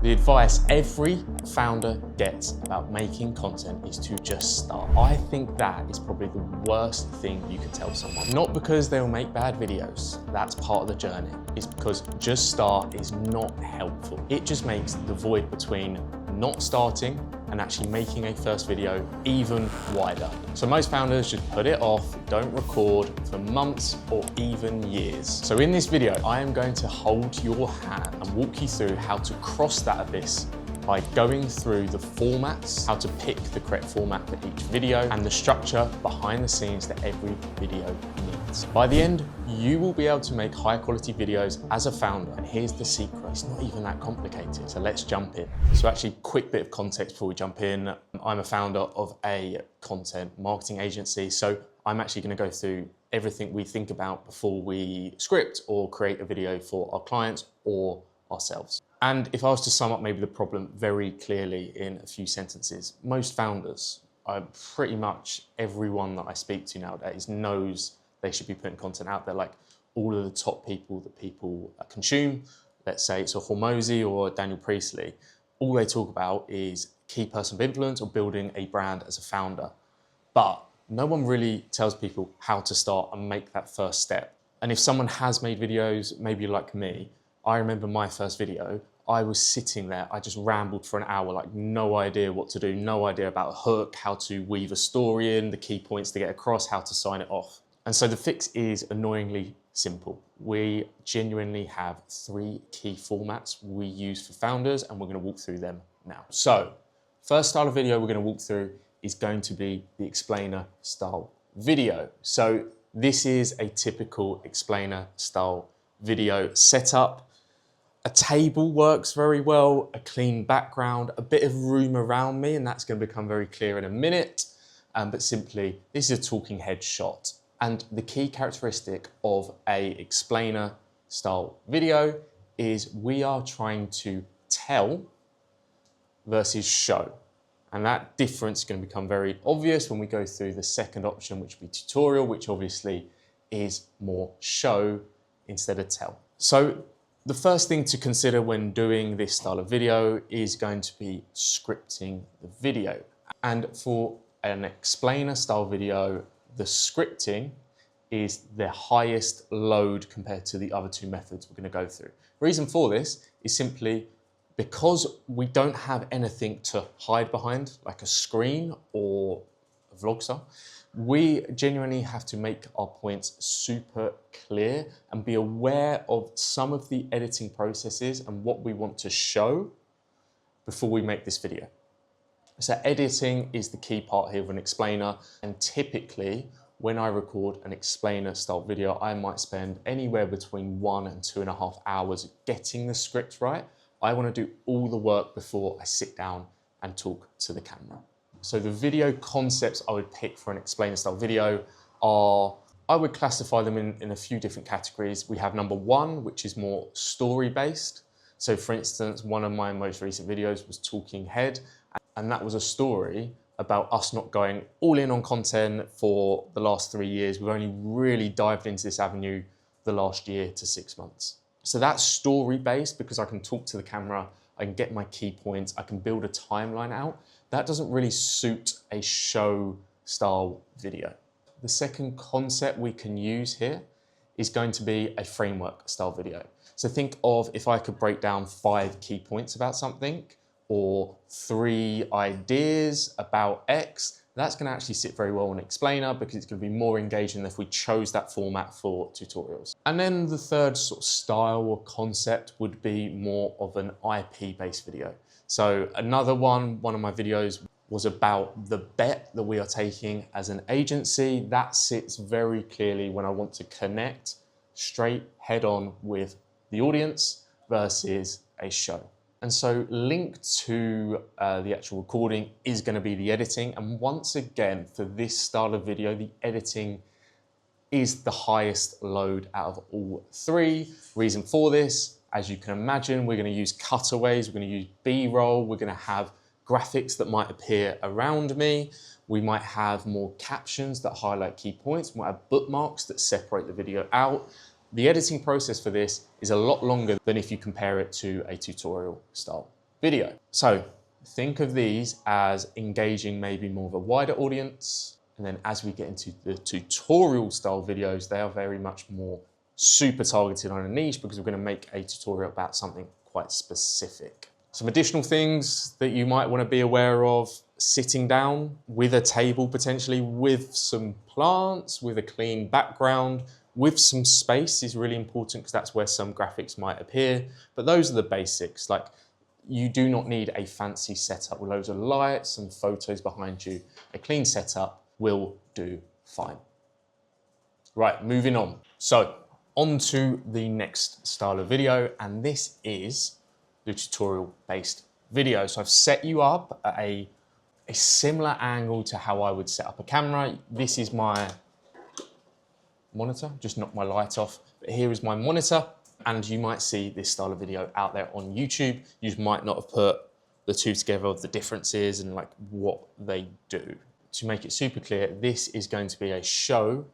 The advice every founder gets about making content is to just start. I think that is probably the worst thing you could tell someone. Not because they'll make bad videos, that's part of the journey. It's because just start is not helpful. It just makes the void between not starting and actually making a first video even wider. So most founders just put it off, don't record for months or even years. So in this video, I am going to hold your hand and walk you through how to cross that abyss by going through the formats, how to pick the correct format for each video, and the structure behind the scenes that every video needs. By the end, you will be able to make high quality videos as a founder. And here's the secret, it's not even that complicated. So let's jump in. So actually, quick bit of context before we jump in. I'm a founder of a content marketing agency. So I'm actually gonna go through everything we think about before we script or create a video for our clients or ourselves. And if I was to sum up maybe the problem very clearly in a few sentences, most founders, pretty much everyone that I speak to nowadays knows they should be putting content out there. Like all of the top people that people consume, let's say it's a Hormozy or Daniel Priestley, all they talk about is key person of influence or building a brand as a founder. But no one really tells people how to start and make that first step. And if someone has made videos, maybe like me, I remember my first video, I was sitting there, I just rambled for an hour, like no idea what to do, no idea about a hook, how to weave a story in, the key points to get across, how to sign it off. And so the fix is annoyingly simple. We genuinely have 3 key formats we use for founders, and we're gonna walk through them now. So, first style of video we're gonna walk through is going to be the explainer style video. So this is a typical explainer style video setup. A table works very well, a clean background, a bit of room around me, and that's going to become very clear in a minute. But simply, this is a talking head shot. And the key characteristic of a explainer style video is we are trying to tell versus show. And that difference is going to become very obvious when we go through the second option, which would be tutorial, which obviously is more show instead of tell. So the first thing to consider when doing this style of video is going to be scripting the video. And for an explainer style video, the scripting is the highest load compared to the other 2 methods we're going to go through. Reason for this is simply because we don't have anything to hide behind, like a screen or a vlog style. We genuinely have to make our points super clear and be aware of some of the editing processes and what we want to show before we make this video. So editing is the key part here of an explainer, and typically when I record an explainer style video, I might spend anywhere between 1 and 2.5 hours getting the script right. I want to do all the work before I sit down and talk to the camera. So the video concepts I would pick for an explainer style video are, I would classify them in a few different categories. We have number 1, which is more story based. So for instance, one of my most recent videos was Talking Head, and that was a story about us not going all in on content for the last 3 years. We've only really dived into this avenue the last year to 6 months. So that's story based because I can talk to the camera, I can get my key points, I can build a timeline out. That doesn't really suit a show style video. The second concept we can use here is going to be a framework style video. So think of if I could break down 5 key points about something or 3 ideas about X, that's going to actually sit very well on explainer because it's going to be more engaging than if we chose that format for tutorials. And then the third sort of style or concept would be more of an IP based video. So another one of my videos was about the bet that we are taking as an agency. That sits very clearly when I want to connect straight head on with the audience versus a show. And so linked to the actual recording is going to be the editing. And once again, for this style of video, the editing is the highest load out of all 3. Reason for this, as you can imagine, we're going to use cutaways, we're going to use B-roll, we're going to have graphics that might appear around me, we might have more captions that highlight key points, we might have bookmarks that separate the video out. The editing process for this is a lot longer than if you compare it to a tutorial style video. So think of these as engaging maybe more of a wider audience. And then as we get into the tutorial style videos, they are very much more super targeted on a niche because we're going to make a tutorial about something quite specific. Some additional things that you might want to be aware of: sitting down with a table, potentially with some plants, with a clean background, with some space is really important because that's where some graphics might appear. But those are the basics. Like, you do not need a fancy setup with loads of lights and photos behind you. A clean setup will do fine. Right, moving on. So on to the next style of video, and this is the tutorial-based video. So I've set you up at a similar angle to how I would set up a camera. This is my monitor, just knocked my light off. But here is my monitor, and you might see this style of video out there on YouTube. You might not have put the two together of the differences and like what they do. To make it super clear, this is going to be a show,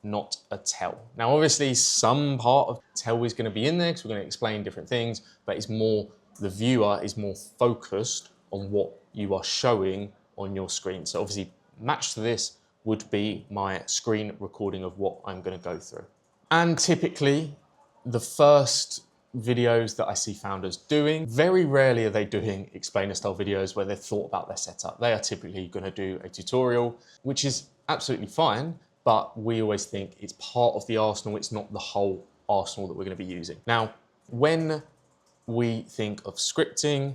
not a tell. Now, obviously some part of tell is going to be in there because we're going to explain different things, but it's more, the viewer is more focused on what you are showing on your screen. So obviously matched to this would be my screen recording of what I'm going to go through. And typically the first videos that I see founders doing, very rarely are they doing explainer style videos where they've thought about their setup. They are typically going to do a tutorial, which is absolutely fine, but we always think it's part of the arsenal. It's not the whole arsenal that we're going to be using. Now, when we think of scripting,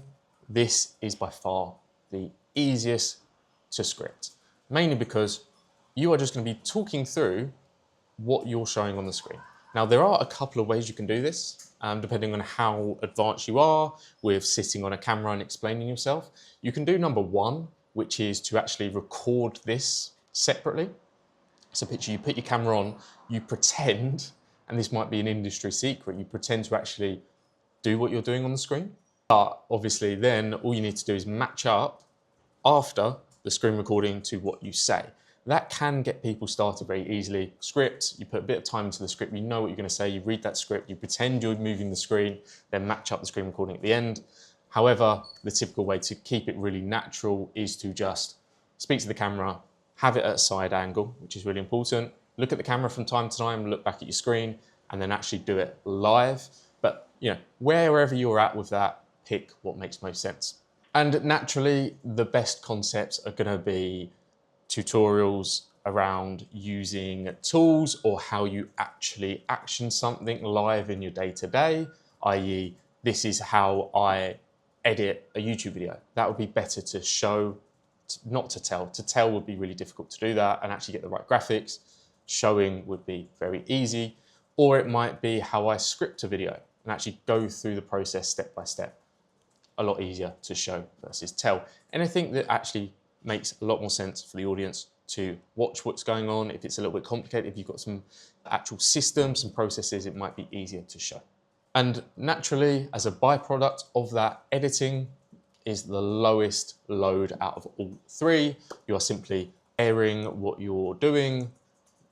this is by far the easiest to script, mainly because you are just going to be talking through what you're showing on the screen. Now, there are a couple of ways you can do this, depending on how advanced you are with sitting on a camera and explaining yourself. You can do number one, which is to actually record this separately. So picture you put your camera on, you pretend, and this might be an industry secret, you pretend to actually do what you're doing on the screen. But obviously then all you need to do is match up after the screen recording to what you say. That can get people started very easily. Script, you put a bit of time into the script, you know what you're going to say, you read that script, you pretend you're moving the screen, then match up the screen recording at the end. However, the typical way to keep it really natural is to just speak to the camera, have it at a side angle, which is really important. Look at the camera from time to time, look back at your screen, and then actually do it live. But you know, wherever you're at with that, pick what makes most sense. And naturally, the best concepts are going to be tutorials around using tools or how you actually action something live in your day-to-day, i.e. this is how I edit a YouTube video. That would be better to show, not to tell. To tell would be really difficult to do that and actually get the right graphics. Showing would be very easy. Or it might be how I script a video and actually go through the process step by step. A lot easier to show versus tell. Anything that actually makes a lot more sense for the audience to watch what's going on. If it's a little bit complicated, if you've got some actual systems and processes, it might be easier to show. And naturally, as a byproduct of that, editing is the lowest load out of all three. You are simply airing what you're doing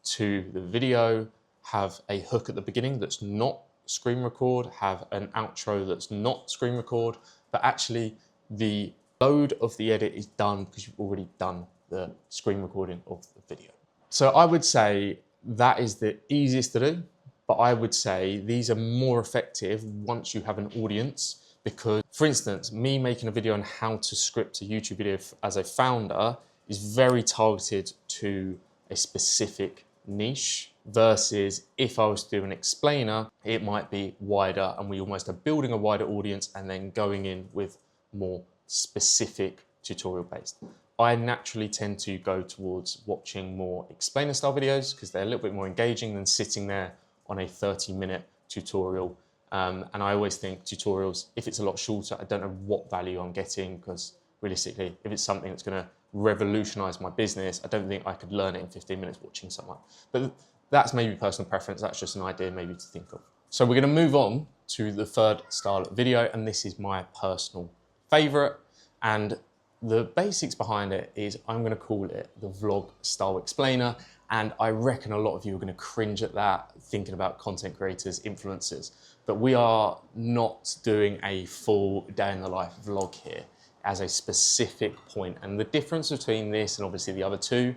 to the video, have a hook at the beginning that's not screen record, have an outro that's not screen record, but actually the load of the edit is done because you've already done the screen recording of the video. So I would say that is the easiest to do, but I would say these are more effective once you have an audience because, for instance, me making a video on how to script a YouTube video as a founder is very targeted to a specific niche versus if I was to do an explainer, it might be wider and we almost are building a wider audience and then going in with more specific tutorial based. I naturally tend to go towards watching more explainer style videos because they're a little bit more engaging than sitting there on a 30-minute tutorial. And I always think tutorials, if it's a lot shorter, I don't know what value I'm getting because realistically, if it's something that's going to revolutionize my business, I don't think I could learn it in 15 minutes watching someone. But that's maybe personal preference. That's just an idea maybe to think of. So we're going to move on to the third style of video, and this is my personal favorite. And the basics behind it is I'm going to call it the vlog style explainer. And I reckon a lot of you are going to cringe at that, thinking about content creators, influencers. but we are not doing a full day in the life vlog here as a specific point. And the difference between this and obviously the other two,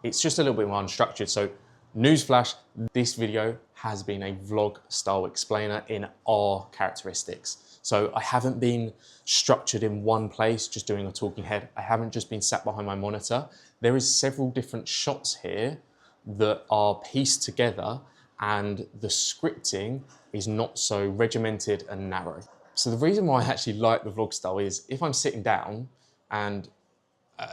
it's just a little bit more unstructured. So newsflash, this video has been a vlog style explainer in our characteristics. So I haven't been structured in one place, just doing a talking head. I haven't just been sat behind my monitor. There is several different shots here that are pieced together, and the scripting is not so regimented and narrow. So the reason why I actually like the vlog style is if I'm sitting down, and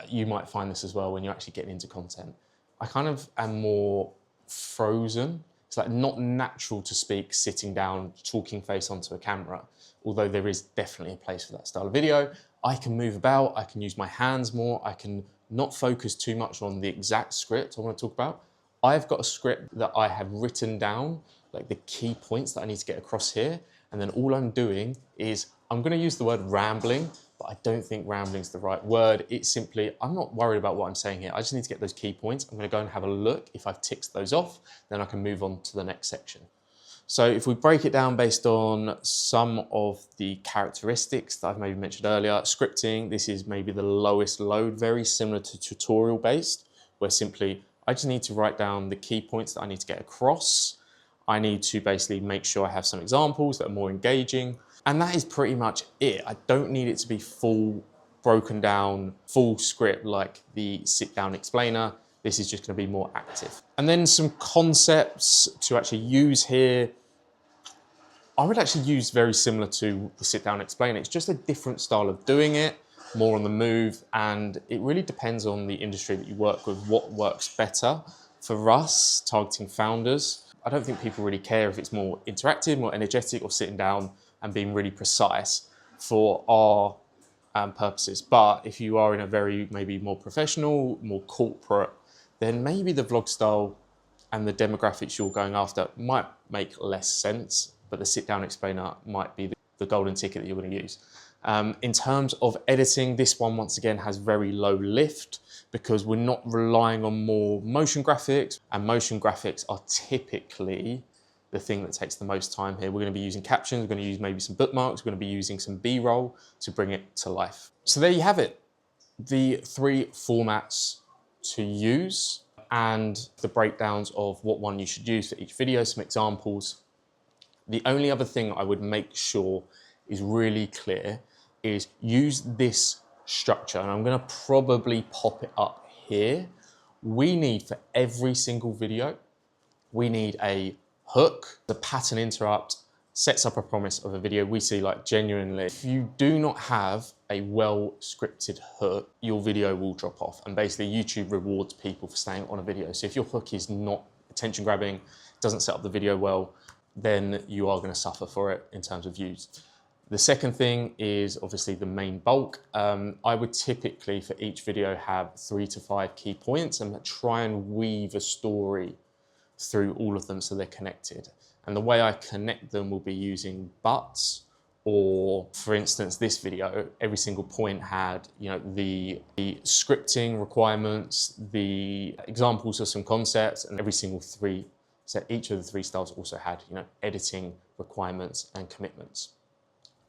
you might find this as well when you're actually getting into content, I kind of am more frozen. It's like not natural to speak sitting down, talking face onto a camera, although there is definitely a place for that style of video. I can move about, I can use my hands more, I can not focus too much on the exact script I want to talk about. I've got a script that I have written down, like the key points that I need to get across here. And then all I'm doing is, I'm going to use the word rambling, but I don't think rambling is the right word. It's simply, I'm not worried about what I'm saying here. I just need to get those key points. I'm going to go and have a look. If I've ticked those off, then I can move on to the next section. So if we break it down based on some of the characteristics that I've maybe mentioned earlier, scripting, this is maybe the lowest load, very similar to tutorial based, where simply I just need to write down the key points that I need to get across. I need to basically make sure I have some examples that are more engaging. And that is pretty much it. I don't need it to be full, broken down, full script like the sit down explainer. This is just going to be more active. And then some concepts to actually use here. I would actually use very similar to the sit down explainer. It's just a different style of doing it, more on the move, and it really depends on the industry that you work with, what works better. For us, targeting founders, I don't think people really care if it's more interactive, more energetic, or sitting down and being really precise for our purposes. But if you are in a very maybe more professional, more corporate, then maybe the vlog style and the demographics you're going after might make less sense, but the sit down explainer might be the golden ticket that you're going to use. In terms of editing, this one once again has very low lift because we're not relying on more motion graphics, and motion graphics are typically the thing that takes the most time here. We're going to be using captions, we're going to use maybe some bookmarks, we're going to be using some B-roll to bring it to life. So there you have it, the 3 formats to use and the breakdowns of what one you should use for each video, some examples. The only other thing I would make sure is really clear is use this structure, and I'm going to probably pop it up here. We need, for every single video, we need a hook. The pattern interrupt sets up a promise of a video. We see, like, genuinely, if you do not have a well scripted hook, your video will drop off, and basically YouTube rewards people for staying on a video. So if your hook is not attention grabbing, doesn't set up the video well, then you are going to suffer for it in terms of views. The second thing is obviously the main bulk. I would typically for each video have 3 to 5 key points and try and weave a story through all of them so they're connected. And the way I connect them will be using buts, or for instance, this video, every single point had, you know, the scripting requirements, the examples of some concepts, and every single 3, so each of the 3 styles also had, you know, editing requirements and commitments.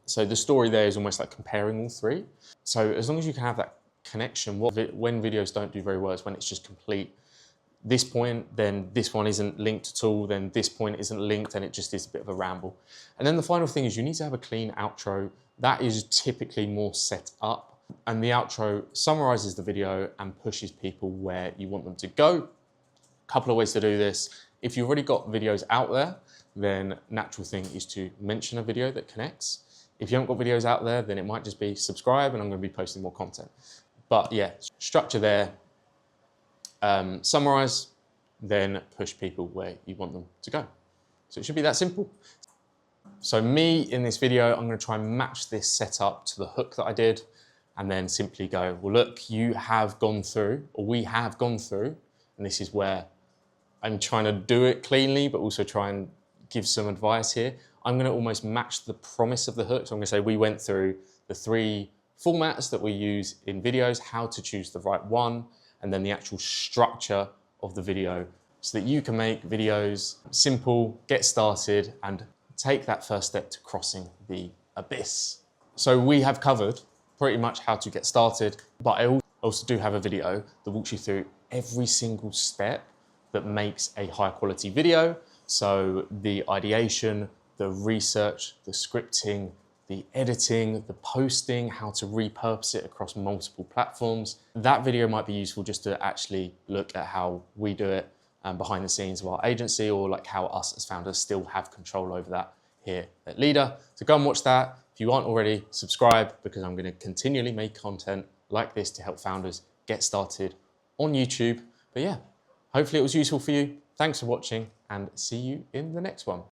So the story there is almost like comparing all 3. So as long as you can have that connection, when videos don't do very well is when it's just complete. This point, then this one isn't linked at all, then this point isn't linked, and it just is a bit of a ramble. And then the final thing is you need to have a clean outro. That is typically more set up, and the outro summarizes the video and pushes people where you want them to go. A couple of ways to do this. If you've already got videos out there, then natural thing is to mention a video that connects. If you haven't got videos out there, then it might just be subscribe and I'm going to be posting more content. But yeah, structure there, summarize, then push people where you want them to go. So it should be that simple. So me in this video, I'm going to try and match this setup to the hook that I did, and then simply go, well, look, you have gone through, or we have gone through, and this is where I'm trying to do it cleanly, but also try and give some advice here. I'm going to almost match the promise of the hook. So I'm going to say we went through the 3 formats that we use in videos, how to choose the right one, and then the actual structure of the video so that you can make videos simple, get started, and take that first step to crossing the abyss. So we have covered pretty much how to get started, but I also do have a video that walks you through every single step that makes a high quality video. So the ideation, the research, the scripting, the editing, the posting, how to repurpose it across multiple platforms. That video might be useful just to actually look at how we do it behind the scenes of our agency, or like how us as founders still have control over that here at Leader. So go and watch that. If you aren't already, subscribe, because I'm going to continually make content like this to help founders get started on YouTube. But yeah, hopefully it was useful for you. Thanks for watching, and see you in the next one.